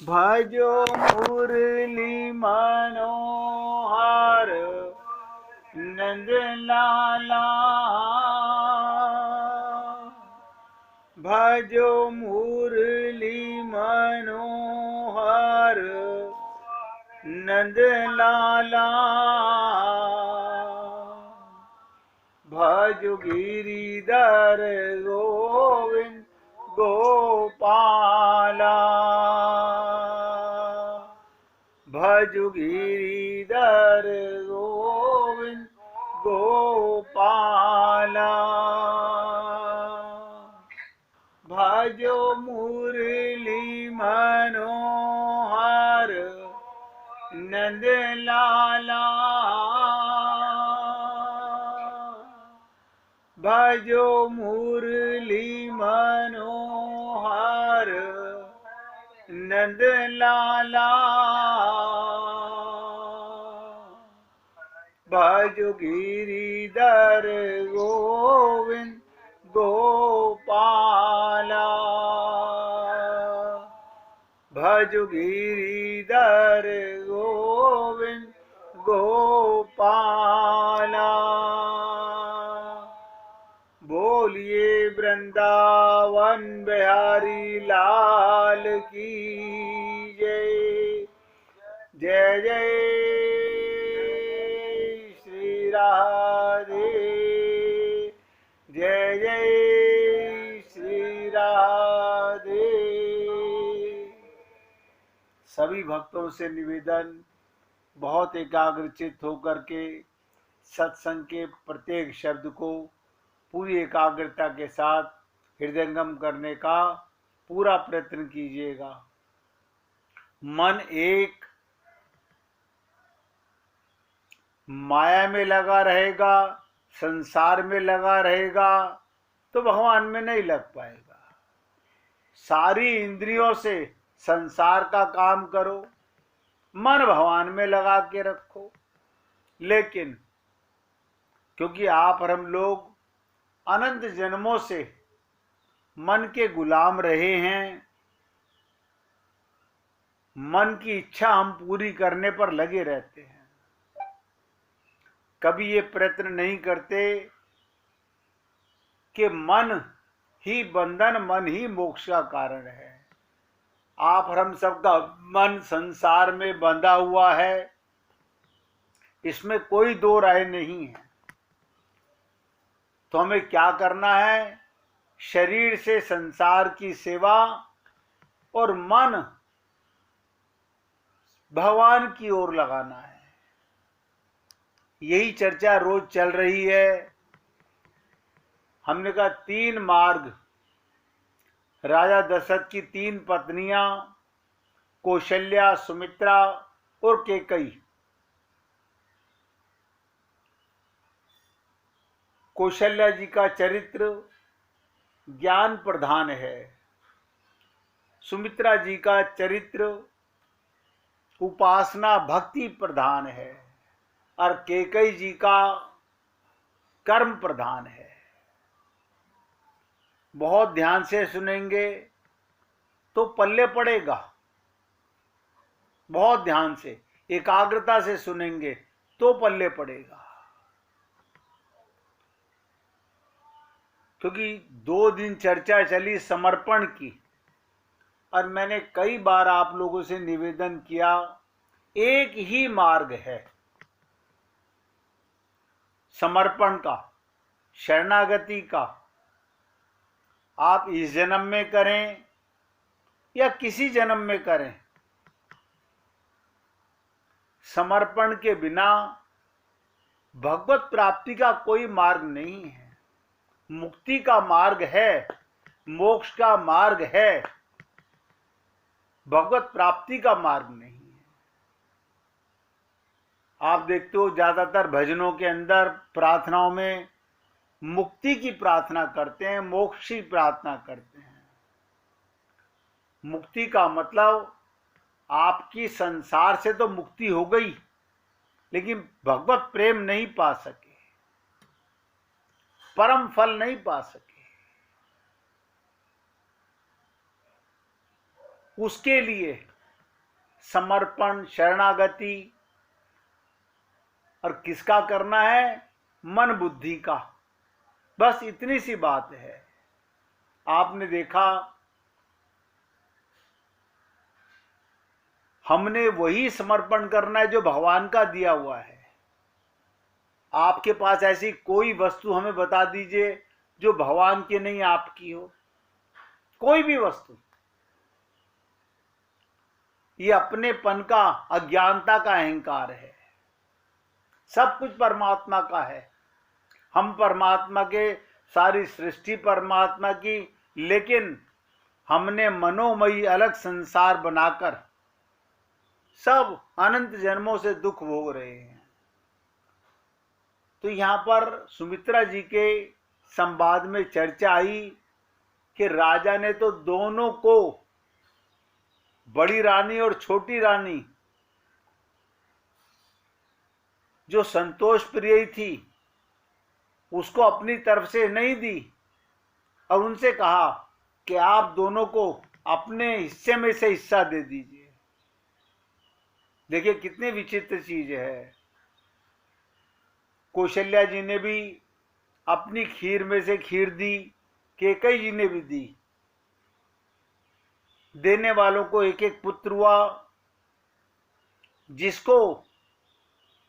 भजो मुरली मनोहर नंद लाला। भजो मुरली मनोहर नंद लाला। भजो गिरिधर गोविंद गोपाला। भजो गिरिधर गोविंद गोपाला। भजो मुरली मनोहर नंद लाला। भजो मुरली मनोहर नंद लाला। भजो गिरिधर गोविंद गोपाला। भजो गिरिधर गोविंद गोपाला। बोलिए वृंदावन बिहारी लाल की जय। जय जय श्री राधे। जय जय श्री राधे। सभी भक्तों से निवेदन, बहुत एकाग्रचित्त होकर के सत्संग के प्रत्येक शब्द को पूरी एकाग्रता के साथ हृदयंगम करने का पूरा प्रयत्न कीजिएगा। मन एक माया में लगा रहेगा, संसार में लगा रहेगा तो भगवान में नहीं लग पाएगा। सारी इंद्रियों से संसार का काम करो, मन भगवान में लगा के रखो। लेकिन क्योंकि आप और हम लोग अनंत जन्मों से मन के गुलाम रहे हैं, मन की इच्छा हम पूरी करने पर लगे रहते हैं। कभी ये प्रयत्न नहीं करते कि मन ही बंधन, मन ही मोक्ष का कारण है। आप और हम सबका मन संसार में बंधा हुआ है, इसमें कोई दो राय नहीं है। तो हमें क्या करना है? शरीर से संसार की सेवा और मन भगवान की ओर लगाना है। यही चर्चा रोज चल रही है। हमने कहा 3 मार्ग, राजा दशरथ की 3 पत्नियां, कौशल्या, सुमित्रा और कैकेयी। कौशल्या जी का चरित्र ज्ञान प्रधान है, सुमित्रा जी का चरित्र उपासना भक्ति प्रधान है और कैकेयी जी का कर्म प्रधान है। बहुत ध्यान से सुनेंगे तो पल्ले पड़ेगा। बहुत ध्यान से एकाग्रता से सुनेंगे तो पल्ले पड़ेगा। क्योंकि 2 दिन चर्चा चली समर्पण की और मैंने कई बार आप लोगों से निवेदन किया, एक ही मार्ग है समर्पण का, शरणागति का। आप इस जन्म में करें या किसी जन्म में करें, समर्पण के बिना भगवत प्राप्ति का कोई मार्ग नहीं है। मुक्ति का मार्ग है, मोक्ष का मार्ग है, भगवत प्राप्ति का मार्ग नहीं है। आप देखते हो ज्यादातर भजनों के अंदर, प्रार्थनाओं में मुक्ति की प्रार्थना करते हैं, मोक्ष की प्रार्थना करते हैं। मुक्ति का मतलब आपकी संसार से तो मुक्ति हो गई, लेकिन भगवत प्रेम नहीं पा सके, परम फल नहीं पा सके। उसके लिए समर्पण, शरणागति। और किसका करना है? मन बुद्धि का। बस इतनी सी बात है। आपने देखा, हमने वही समर्पण करना है जो भगवान का दिया हुआ है। आपके पास ऐसी कोई वस्तु हमें बता दीजिए जो भगवान की नहीं, आपकी हो। कोई भी वस्तु। ये अपनेपन का, अज्ञानता का अहंकार है। सब कुछ परमात्मा का है। हम परमात्मा के, सारी सृष्टि परमात्मा की, लेकिन हमने मनोमयी अलग संसार बनाकर सब अनंत जन्मों से दुख भोग रहे हैं। तो यहां पर सुमित्रा जी के संवाद में चर्चा आई कि राजा ने तो दोनों को, बड़ी रानी और छोटी रानी, जो संतोष प्रिय थी, उसको अपनी तरफ से नहीं दी और उनसे कहा कि आप दोनों को अपने हिस्से में से हिस्सा दे दीजिए। देखिए कितनी विचित्र चीज है। कौशल्या जी ने भी अपनी खीर में से खीर दी, कैकेयी जी ने भी दी। देने वालों को एक एक पुत्र हुआ। जिसको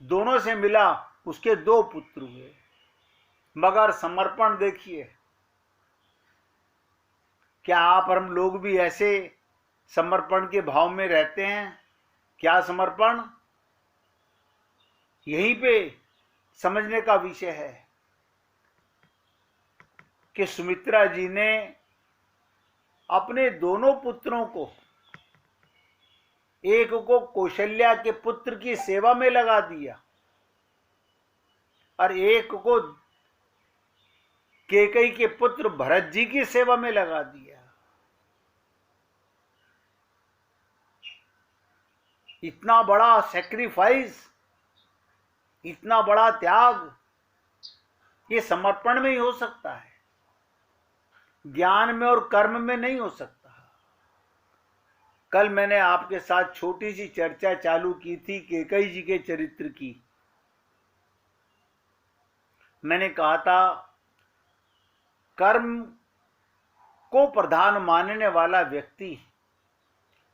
दोनों से मिला उसके 2 पुत्र हुए। मगर समर्पण देखिए, क्या आप और हम लोग भी ऐसे समर्पण के भाव में रहते हैं? क्या समर्पण? यहीं पे समझने का विषय है कि सुमित्रा जी ने अपने दोनों पुत्रों को, एक को कौशल्या के पुत्र की सेवा में लगा दिया और एक को कैकेयी के पुत्र भरत जी की सेवा में लगा दिया। इतना बड़ा सैक्रिफाइस, इतना बड़ा त्याग, ये समर्पण में ही हो सकता है, ज्ञान में और कर्म में नहीं हो सकता। कल मैंने आपके साथ छोटी सी चर्चा चालू की थी कैकेयी जी के चरित्र की। मैंने कहा था, कर्म को प्रधान मानने वाला व्यक्ति,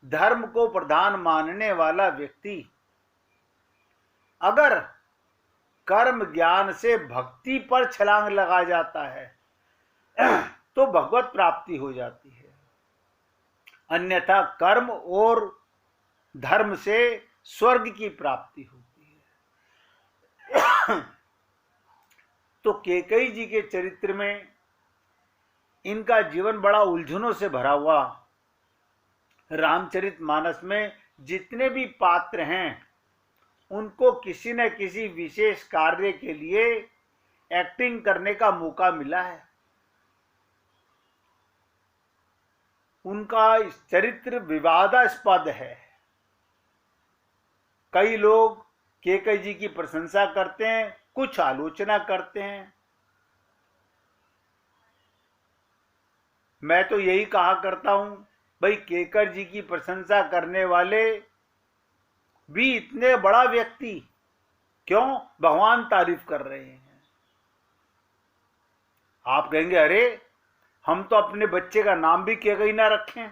धर्म को प्रधान मानने वाला व्यक्ति अगर कर्म ज्ञान से भक्ति पर छलांग लगा जाता है तो भगवत प्राप्ति हो जाती है। अन्यथा कर्म और धर्म से स्वर्ग की प्राप्ति होती है। तो कैकेयी जी के चरित्र में इनका जीवन बड़ा उलझनों से भरा हुआ। रामचरितमानस में जितने भी पात्र हैं उनको किसी न किसी विशेष कार्य के लिए एक्टिंग करने का मौका मिला है। उनका चरित्र विवादास्पद है। कई लोग कैकेयी जी की प्रशंसा करते हैं, कुछ आलोचना करते हैं। मैं तो यही कहा करता हूं, भाई कैकेयी जी की प्रशंसा करने वाले भी इतने बड़ा व्यक्ति क्यों भगवान तारीफ कर रहे हैं? आप कहेंगे, अरे हम तो अपने बच्चे का नाम भी कैकेयी ना रखें।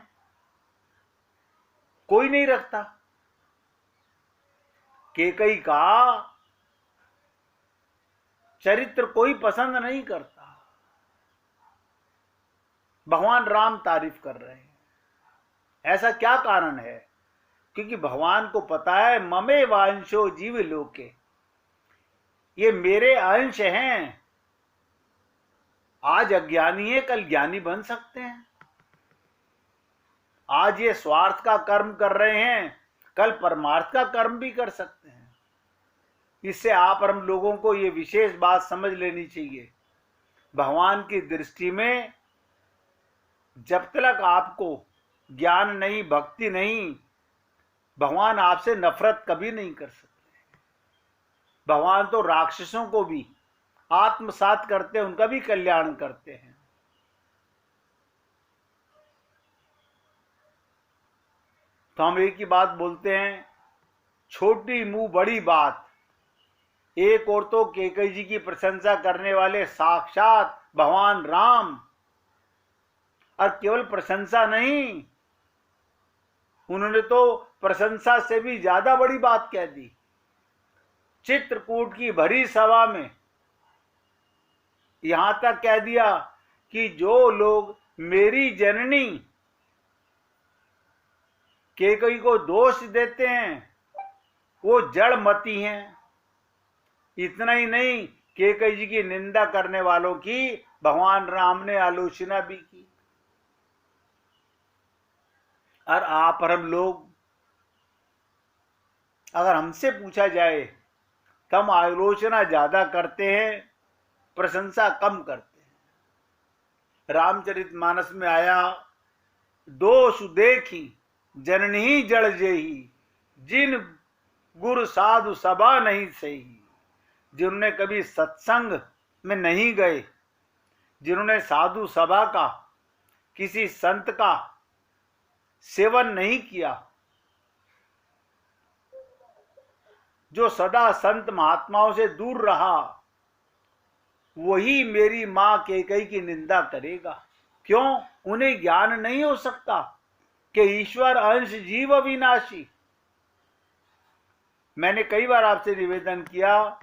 कोई नहीं रखता। कैकेयी का चरित्र कोई पसंद नहीं करता। भगवान राम तारीफ कर रहे हैं। ऐसा क्या कारण है? क्योंकि भगवान को पता है, ममे वांशो जीव लोके, ये मेरे अंश हैं। आज अज्ञानी है, कल ज्ञानी बन सकते हैं। आज ये स्वार्थ का कर्म कर रहे हैं, कल परमार्थ का कर्म भी कर सकते हैं। इससे आप और हम लोगों को ये विशेष बात समझ लेनी चाहिए। भगवान की दृष्टि में जब तक आपको ज्ञान नहीं, भक्ति नहीं, भगवान आपसे नफरत कभी नहीं कर सकते। भगवान तो राक्षसों को भी आत्मसात करते हैं, उनका भी कल्याण करते हैं। तो हम एक ही बात बोलते हैं, छोटी मुंह बड़ी बात। एक और तो कैकेयी जी की प्रशंसा करने वाले साक्षात भगवान राम, और केवल प्रशंसा नहीं, उन्होंने तो प्रशंसा से भी ज्यादा बड़ी बात कह दी। चित्रकूट की भरी सभा में यहां तक कह दिया कि जो लोग मेरी जननी कैकेयी को दोष देते हैं वो जड़मती हैं। इतना ही नहीं, कैकेयी जी की निंदा करने वालों की भगवान राम ने आलोचना भी की। और आप और हम लोग, अगर हमसे पूछा जाए तो हम आलोचना ज्यादा करते हैं, प्रशंसा कम करते हैं। रामचरितमानस में आया, दोष देखी जननी जड़ जेही, जिन गुरु साधु सभा नहीं सही। जिन्होंने कभी सत्संग में नहीं गए, जिन्होंने साधु सभा का, किसी संत का सेवन नहीं किया, जो सदा संत महात्माओं से दूर रहा, वही मेरी मां कैकेयी की निंदा करेगा। क्यों? उन्हें ज्ञान नहीं हो सकता कि ईश्वर अंश जीव अविनाशी। मैंने कई बार आपसे निवेदन किया,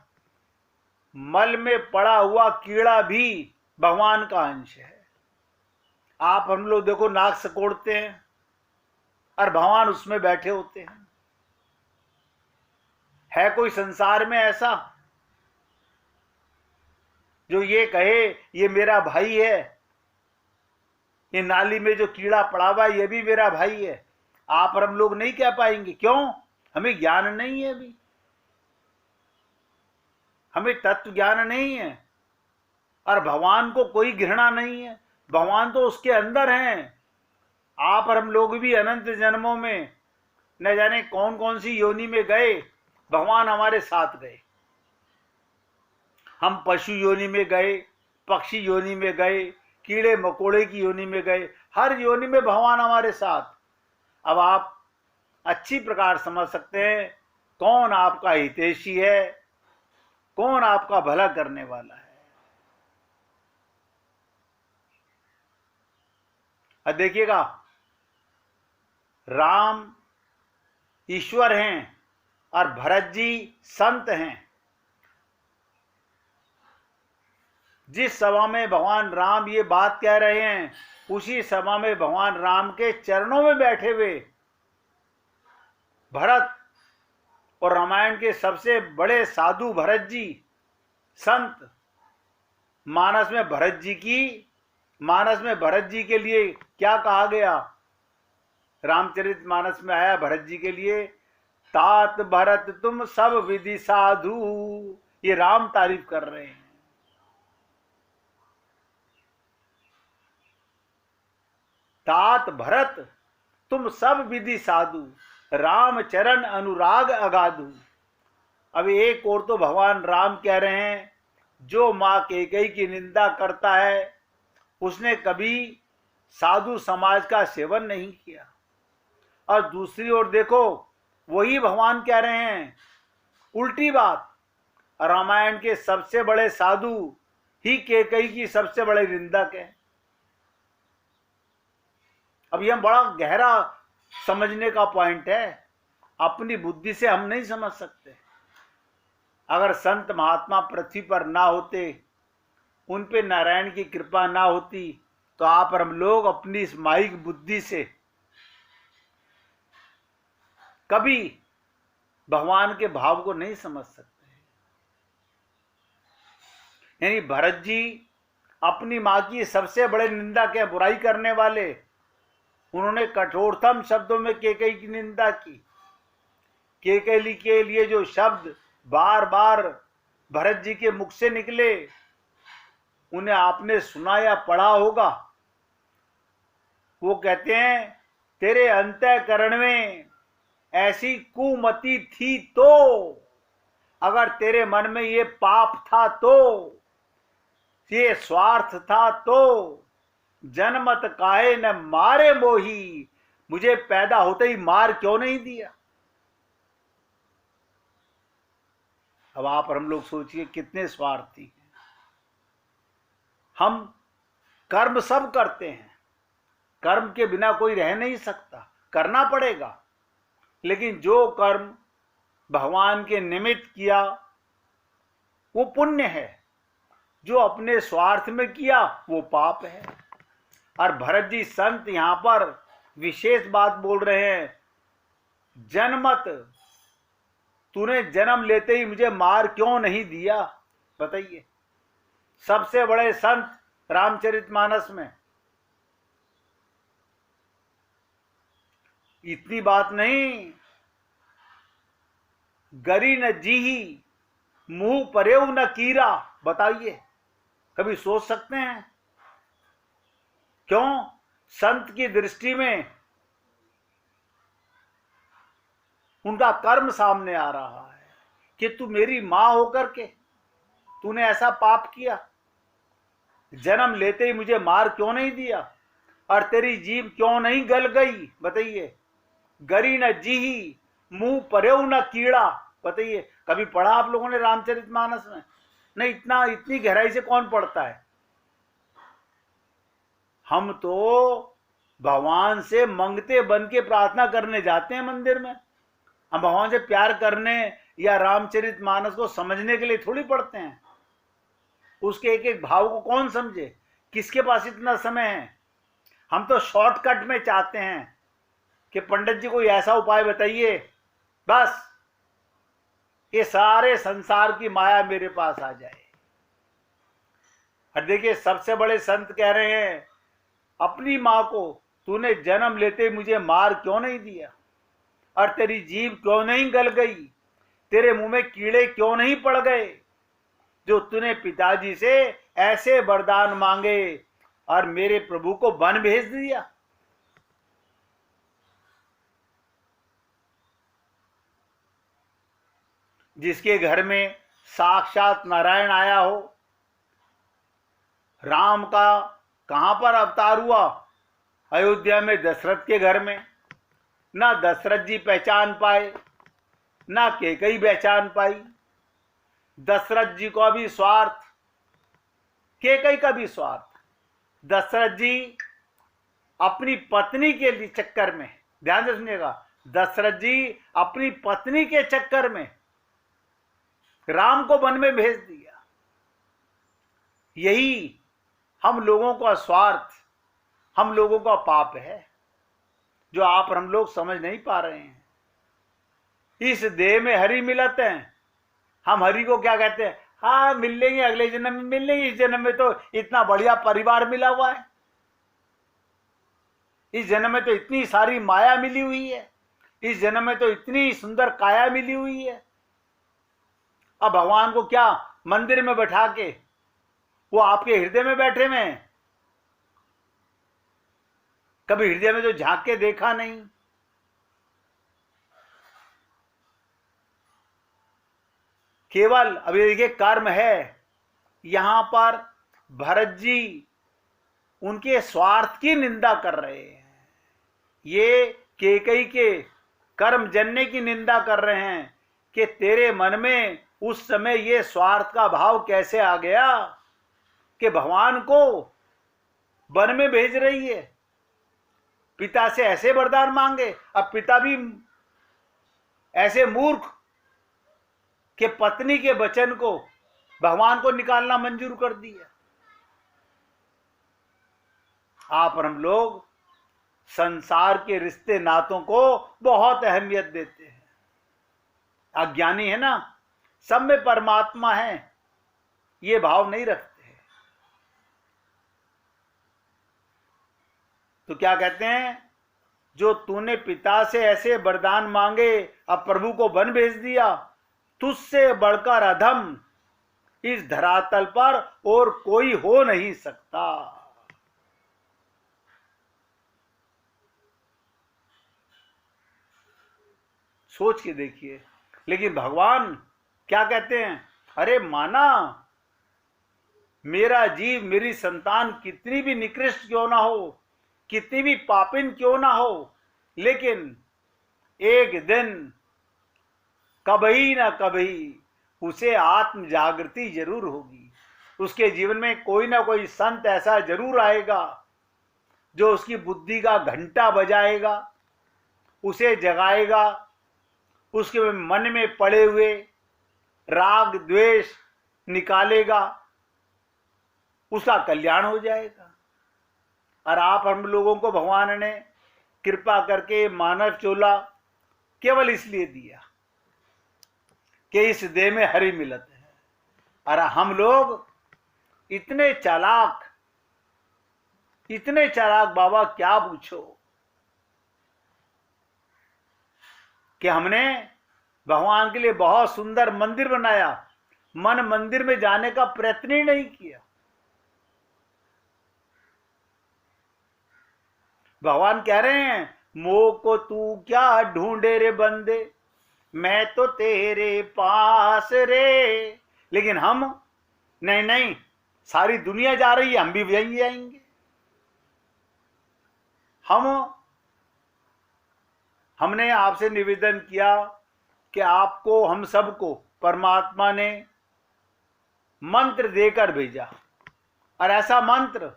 मल में पड़ा हुआ कीड़ा भी भगवान का अंश है। आप हम लोग देखो, नाक सिकोड़ते हैं और भगवान उसमें बैठे होते हैं। है कोई संसार में ऐसा जो ये कहे ये मेरा भाई है, ये नाली में जो कीड़ा पड़ा हुआ है ये भी मेरा भाई है? आप और हम लोग नहीं कह पाएंगे। क्यों? हमें ज्ञान नहीं है, अभी हमें तत्व ज्ञान नहीं है। और भगवान को कोई घृणा नहीं है, भगवान तो उसके अंदर हैं। आप और हम लोग भी अनंत जन्मों में न जाने कौन कौन सी योनि में गए, भगवान हमारे साथ गए। हम पशु योनि में गए, पक्षी योनि में गए, कीड़े मकोड़े की योनि में गए, हर योनि में भगवान हमारे साथ। अब आप अच्छी प्रकार समझ सकते हैं कौन आपका हितैषी है, कौन आपका भला करने वाला है। अब देखिएगा, राम ईश्वर हैं और भरत जी संत हैं। जिस सभा में भगवान राम ये बात कह रहे हैं, उसी सभा में भगवान राम के चरणों में बैठे हुए भरत और रामायण के सबसे बड़े साधु भरत जी, संत, मानस में भरत जी के लिए क्या कहा गया? रामचरितमानस में आया भरत जी के लिए, तात भरत तुम सब विधि साधु। ये राम तारीफ कर रहे हैं। तात भरत तुम सब विधि साधु, राम चरण अनुराग अगाधु। अब एक और तो भगवान राम कह रहे हैं, जो मां कैकेयी की निंदा करता है उसने कभी साधु समाज का सेवन नहीं किया। और दूसरी ओर देखो, वही भगवान कह रहे हैं उल्टी बात, रामायण के सबसे बड़े साधु ही कैकेयी की सबसे बड़े निंदक है। अब यह बड़ा गहरा समझने का पॉइंट है, अपनी बुद्धि से हम नहीं समझ सकते। अगर संत महात्मा पृथ्वी पर ना होते, उन पे नारायण की कृपा ना होती, तो आप और हम लोग अपनी इस माइक बुद्धि से कभी भगवान के भाव को नहीं समझ सकते। यानी भरत जी अपनी मां की सबसे बड़े निंदा के, बुराई करने वाले, उन्होंने कठोरतम शब्दों में कैकेयी की निंदा की। कैकेयी के लिए जो शब्द बार बार भरत जी के मुख से निकले, उन्हें आपने सुना या पढ़ा होगा। वो कहते हैं, तेरे अंतःकरण में ऐसी कुमति थी तो, अगर तेरे मन में ये पाप था तो, ये स्वार्थ था तो, जनमत काहे न मारे मोही, मुझे पैदा होते ही मार क्यों नहीं दिया? अब आप और हम लोग सोचिए कितने स्वार्थी हैं। हम कर्म सब करते हैं, कर्म के बिना कोई रह नहीं सकता, करना पड़ेगा। लेकिन जो कर्म भगवान के निमित्त किया वो पुण्य है, जो अपने स्वार्थ में किया वो पाप है। और भरत जी संत यहां पर विशेष बात बोल रहे हैं, जन्मत, तूने जन्म लेते ही मुझे मार क्यों नहीं दिया? बताइए, सबसे बड़े संत रामचरितमानस में इतनी बात नहीं, गरी न जीही मुंह परेव न कीरा। बताइए, कभी सोच सकते हैं? क्यों? संत की दृष्टि में उनका कर्म सामने आ रहा है कि तू मेरी मां होकर के तूने ऐसा पाप किया, जन्म लेते ही मुझे मार क्यों नहीं दिया, और तेरी जीभ क्यों नहीं गल गई? बताइए, गरी न जीही मुंह परेव न कीड़ा। बताइए, कभी पढ़ा आप लोगों ने रामचरितमानस में? नहीं, इतनी गहराई से कौन पढ़ता है? हम तो भगवान से मंगते बन के प्रार्थना करने जाते हैं मंदिर में। हम भगवान से प्यार करने या रामचरितमानस को समझने के लिए थोड़ी पढ़ते हैं। उसके एक एक भाव को कौन समझे? किसके पास इतना समय है? हम तो शॉर्टकट में चाहते हैं कि पंडित जी कोई ऐसा उपाय बताइए, बस ये सारे संसार की माया मेरे पास आ जाए। और देखिए, सबसे बड़े संत कह रहे हैं अपनी मां को, तूने जन्म लेते मुझे मार क्यों नहीं दिया, और तेरी जीभ क्यों नहीं गल गई, तेरे मुंह में कीड़े क्यों नहीं पड़ गए, जो तूने पिताजी से ऐसे वरदान मांगे और मेरे प्रभु को वन भेज दिया। जिसके घर में साक्षात नारायण आया हो, राम का कहां पर अवतार हुआ? अयोध्या में दशरथ के घर में। ना दशरथ जी पहचान पाए, ना कैकेयी पहचान पाई। दशरथ जी का भी स्वार्थ, कैकेयी का भी स्वार्थ। दशरथ जी अपनी पत्नी के चक्कर में, ध्यान से सुनिएगा, दशरथ जी अपनी पत्नी के चक्कर में राम को वन में भेज दिया। यही हम लोगों का स्वार्थ, हम लोगों का पाप है, जो आप और हम लोग समझ नहीं पा रहे हैं। इस देह में हरि मिलत हैं, हम हरि को क्या कहते हैं? हाँ, मिल लेंगे, अगले जन्म में मिल लेंगे, इस जन्म में तो इतना बढ़िया परिवार मिला हुआ है, इस जन्म में तो इतनी सारी माया मिली हुई है, इस जन्म में तो इतनी सुंदर काया मिली हुई है। अब भगवान को क्या मंदिर में बैठा के वो आपके हृदय में बैठे हुए हैं? कभी हृदय में तो झांक के देखा नहीं। केवल अभी देखिए कर्म है। यहां पर भरत जी उनके स्वार्थ की निंदा कर रहे हैं, ये कैकेयी के कर्म जन्य की निंदा कर रहे हैं कि तेरे मन में उस समय ये स्वार्थ का भाव कैसे आ गया कि भगवान को वन में भेज रही है, पिता से ऐसे वरदान मांगे। अब पिता भी ऐसे मूर्ख कि पत्नी के वचन को भगवान को निकालना मंजूर कर दिया। आप और हम लोग संसार के रिश्ते नातों को बहुत अहमियत देते हैं। अज्ञानी है ना, सब में परमात्मा है, ये भाव नहीं रखते। तो क्या कहते हैं? जो तूने पिता से ऐसे वरदान मांगे, अब प्रभु को वन भेज दिया, तुझसे बढ़कर अधम इस धरातल पर और कोई हो नहीं सकता। सोच के देखिए। लेकिन भगवान क्या कहते हैं? अरे माना, मेरा जीव, मेरी संतान कितनी भी निकृष्ट क्यों ना हो, कितनी भी पापिन क्यों ना हो, लेकिन एक दिन कभी ना कभी उसे आत्म जागृति जरूर होगी। उसके जीवन में कोई ना कोई संत ऐसा जरूर आएगा जो उसकी बुद्धि का घंटा बजाएगा, उसे जगाएगा, उसके मन में पड़े हुए राग द्वेष निकालेगा, उसका कल्याण हो जाएगा। और आप हम लोगों को भगवान ने कृपा करके मानव चोला केवल इसलिए दिया कि इस देह में हरि मिलत है। और हम लोग इतने चालाक बाबा क्या पूछो, कि हमने भगवान के लिए बहुत सुंदर मंदिर बनाया, मन मंदिर में जाने का प्रयत्न ही नहीं किया। भगवान कह रहे हैं, मोह को तू क्या ढूंढे रे बंदे, मैं तो तेरे पास रे। लेकिन हम नहीं, सारी दुनिया जा रही है, हम भी वहीं जाएंगे। हमने आपसे निवेदन किया कि आपको, हम सबको परमात्मा ने मंत्र देकर भेजा, और ऐसा मंत्र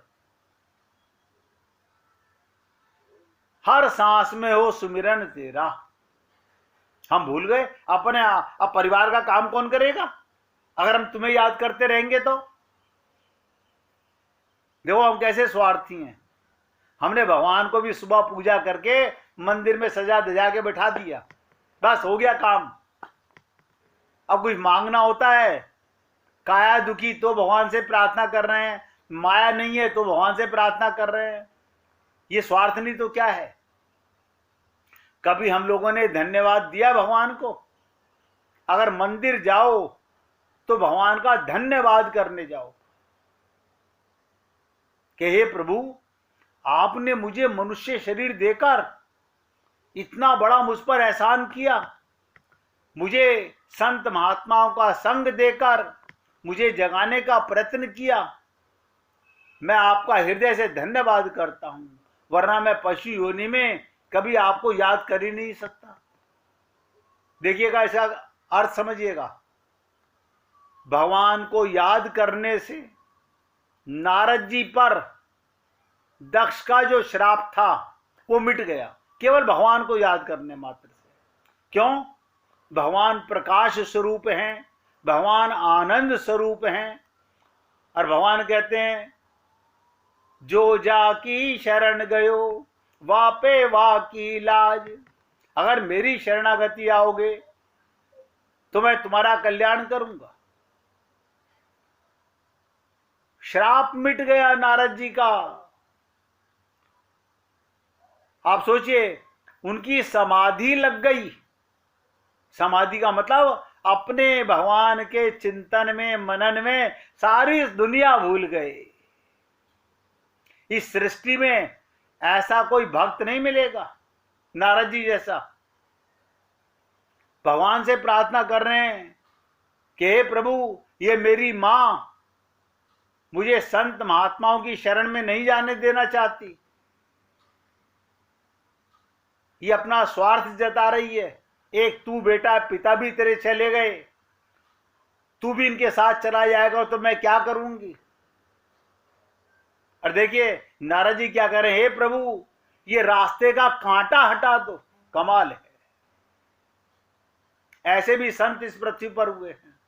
हर सांस में हो सुमिरन तेरा। हम भूल गए अपने। अब परिवार का काम कौन करेगा अगर हम तुम्हें याद करते रहेंगे तो? देखो हम कैसे स्वार्थी हैं। हमने भगवान को भी सुबह पूजा करके मंदिर में सजा धजा के बैठा दिया, बस हो गया काम। अब कुछ मांगना होता है, काया दुखी तो भगवान से प्रार्थना कर रहे हैं, माया नहीं है तो भगवान से प्रार्थना कर रहे हैं। ये स्वार्थ नहीं तो क्या है? कभी हम लोगों ने धन्यवाद दिया भगवान को? अगर मंदिर जाओ तो भगवान का धन्यवाद करने जाओ कि हे प्रभु, आपने मुझे मनुष्य शरीर देकर इतना बड़ा मुझ पर एहसान किया, मुझे संत महात्माओं का संग देकर मुझे जगाने का प्रयत्न किया। मैं आपका हृदय से धन्यवाद करता हूं, वरना मैं पशु योनि में कभी आपको याद कर ही नहीं सकता। देखिएगा, ऐसा अर्थ समझिएगा। भगवान को याद करने से नारद जी पर दक्ष का जो श्राप था वो मिट गया, केवल भगवान को याद करने मात्र से। क्यों? भगवान प्रकाश स्वरूप हैं, भगवान आनंद स्वरूप हैं। और भगवान कहते हैं, जो जाकी शरण गयो वापे वाकी लाज। अगर मेरी शरणागति आओगे तो मैं तुम्हारा कल्याण करूंगा। श्राप मिट गया नारद जी का। आप सोचिए, उनकी समाधि लग गई। समाधि का मतलब अपने भगवान के चिंतन में, मनन में सारी दुनिया भूल गए। इस सृष्टि में ऐसा कोई भक्त नहीं मिलेगा नारद जी जैसा। भगवान से प्रार्थना कर रहे हैं कि हे प्रभु, ये मेरी मां मुझे संत महात्माओं की शरण में नहीं जाने देना चाहती, ये अपना स्वार्थ जता रही है। एक तू बेटा, पिता भी तेरे चले गए, तू भी इनके साथ चला जाएगा तो मैं क्या करूंगी? और देखिए नारद जी क्या कह रहे हैं, हे प्रभु, ये रास्ते का कांटा हटा दो। कमाल है, ऐसे भी संत इस पृथ्वी पर हुए हैं।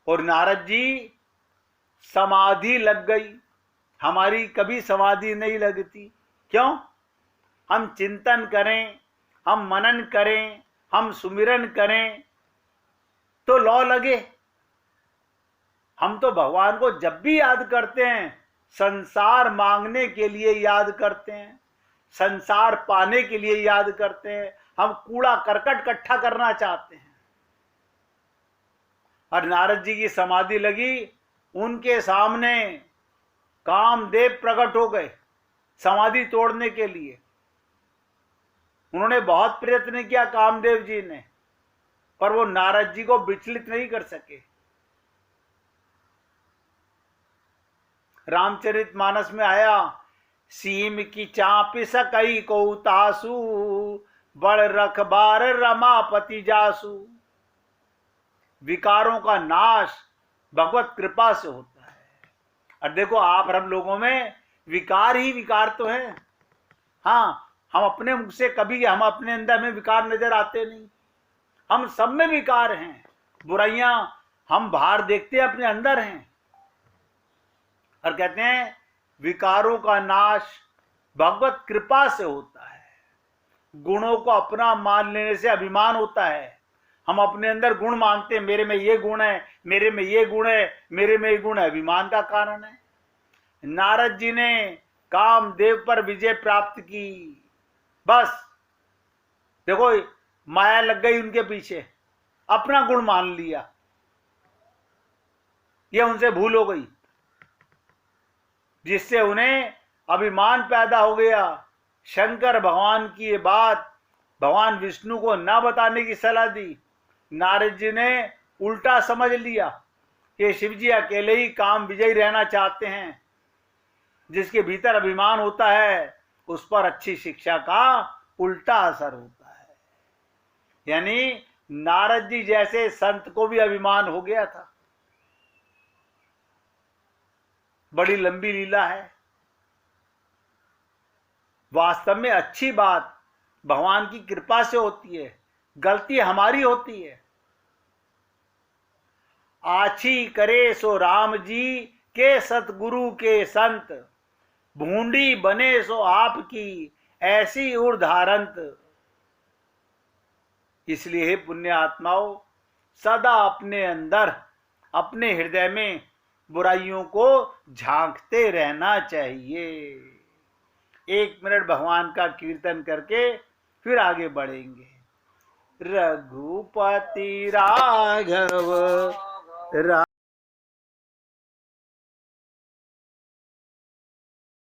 और नारद जी समाधि लग गई, हमारी कभी समाधि नहीं लगती। क्यों? हम चिंतन करें, हम मनन करें, हम सुमिरन करें तो लौ लगे। हम तो भगवान को जब भी याद करते हैं, संसार मांगने के लिए याद करते हैं, संसार पाने के लिए याद करते हैं। हम कूड़ा करकट इकट्ठा करना चाहते हैं। और नारद जी की समाधि लगी, उनके सामने कामदेव प्रकट हो गए समाधि तोड़ने के लिए। उन्होंने बहुत प्रयत्न किया कामदेव जी ने, पर वो नारद जी को विचलित नहीं कर सके। रामचरितमानस में आया सीम की चापी सकई को तासु, बड़ रखबार रमापति जासु। विकारों का नाश भगवत कृपा से होता है। और देखो आप हम लोगों में विकार ही विकार तो है। हाँ, हम अपने मुख से कभी हम अपने अंदर में विकार नजर आते नहीं। हम सब में विकार हैं। बुराइयां हम बाहर देखते हैं, अपने अंदर हैं। और कहते हैं विकारों का नाश भगवत कृपा से होता है। गुणों को अपना मान लेने से अभिमान होता है। हम अपने अंदर गुण मानते हैं, मेरे में ये गुण है, मेरे में ये गुण है, मेरे में ये गुण है, अभिमान का कारण है। नारद जी ने कामदेव पर विजय प्राप्त की, बस देखो माया लग गई उनके पीछे, अपना गुण मान लिया, ये उनसे भूल हो गई, जिससे उन्हें अभिमान पैदा हो गया। शंकर भगवान की ये बात भगवान विष्णु को ना बताने की सलाह दी। नारद जी ने उल्टा समझ लिया कि शिव जी अकेले ही काम विजयी रहना चाहते हैं। जिसके भीतर अभिमान होता है उस पर अच्छी शिक्षा का उल्टा असर होता है। यानी नारद जी जैसे संत को भी अभिमान हो गया था। बड़ी लंबी लीला है। वास्तव में अच्छी बात भगवान की कृपा से होती है, गलती हमारी होती है। आछी करे सो राम जी के सतगुरु के संत, भूंडी बने सो आपकी ऐसी उर्धारंत। इसलिए हे पुण्य आत्माओं, सदा अपने अंदर अपने हृदय में बुराइयों को झांकते रहना चाहिए। 1 मिनट भगवान का कीर्तन करके फिर आगे बढ़ेंगे। रघुपति राघव